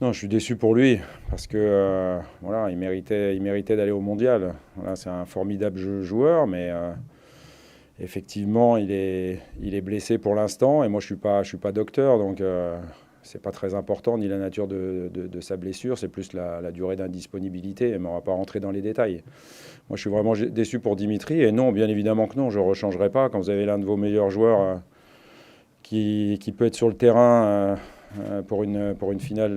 Non, je suis déçu pour lui parce que voilà, il méritait d'aller au mondial. Voilà, c'est un formidable joueur, mais effectivement, il est blessé pour l'instant. Et moi, je suis pas docteur, donc c'est pas très important ni la nature de sa blessure, c'est plus la durée d'indisponibilité. Mais on va pas rentrer dans les détails. Moi, je suis vraiment déçu pour Dimitri. Et non, bien évidemment que non, je ne rechangerai pas. Quand vous avez l'un de vos meilleurs joueurs qui peut être sur le terrain pour une finale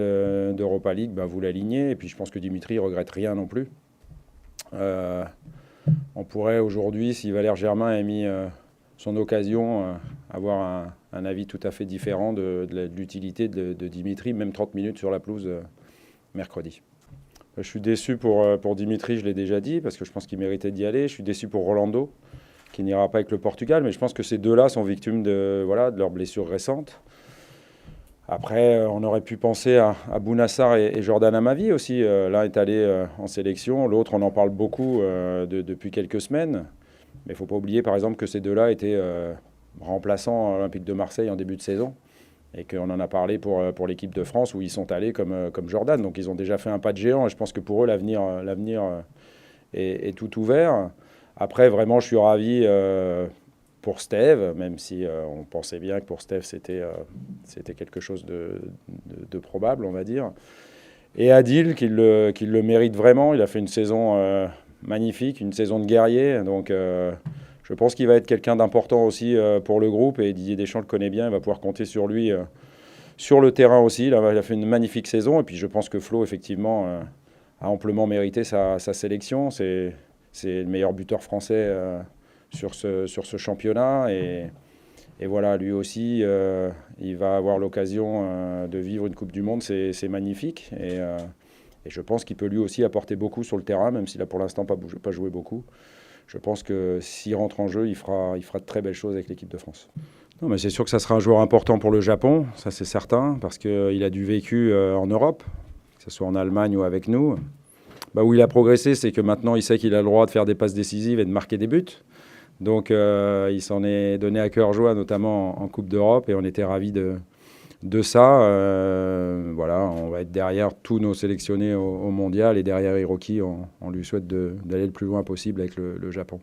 d'Europa League, bah, vous l'alignez. Et puis je pense que Dimitri ne regrette rien non plus. Euh, on pourrait aujourd'hui, si Valère Germain a mis son occasion, avoir un avis tout à fait différent de l'utilité de Dimitri, même 30 minutes sur la pelouse mercredi. Je suis déçu pour Dimitri, je l'ai déjà dit, parce que je pense qu'il méritait d'y aller. Je suis déçu pour Rolando, qui n'ira pas avec le Portugal, mais je pense que ces deux-là sont victimes de leurs blessures récentes. Après, on aurait pu penser à Bounassar et Jordan Amavi aussi. L'un est allé en sélection, l'autre, on en parle beaucoup depuis quelques semaines. Mais il ne faut pas oublier, par exemple, que ces deux-là étaient remplaçants à l'Olympique de Marseille en début de saison. Et qu'on en a parlé pour l'équipe de France, où ils sont allés comme Jordan. Donc ils ont déjà fait un pas de géant, et je pense que pour eux, l'avenir est tout ouvert. Après, vraiment, je suis ravi pour Steve, même si on pensait bien que pour Steve, c'était quelque chose de probable, on va dire. Et Adil, qui le mérite vraiment. Il a fait une saison magnifique, une saison de guerrier. Donc, je pense qu'il va être quelqu'un d'important aussi pour le groupe. Et Didier Deschamps le connaît bien. Il va pouvoir compter sur lui sur le terrain aussi. Il a fait une magnifique saison. Et puis, je pense que Flo, effectivement, a amplement mérité sa sélection. C'est le meilleur buteur français sur ce championnat. Et voilà, lui aussi, il va avoir l'occasion de vivre une Coupe du Monde. C'est magnifique. Et je pense qu'il peut lui aussi apporter beaucoup sur le terrain, même s'il a pour l'instant pas joué beaucoup. Je pense que s'il rentre en jeu, il fera de très belles choses avec l'équipe de France. Non, mais c'est sûr que ça sera un joueur important pour le Japon, ça c'est certain, parce qu'il a du vécu en Europe, que ce soit en Allemagne ou avec nous. Bah, où il a progressé, c'est que maintenant il sait qu'il a le droit de faire des passes décisives et de marquer des buts. Donc il s'en est donné à cœur joie, notamment en Coupe d'Europe, et on était ravis de ça. Voilà, on va être derrière tous nos sélectionnés au mondial, et derrière Hiroki, on lui souhaite d'aller le plus loin possible avec le Japon.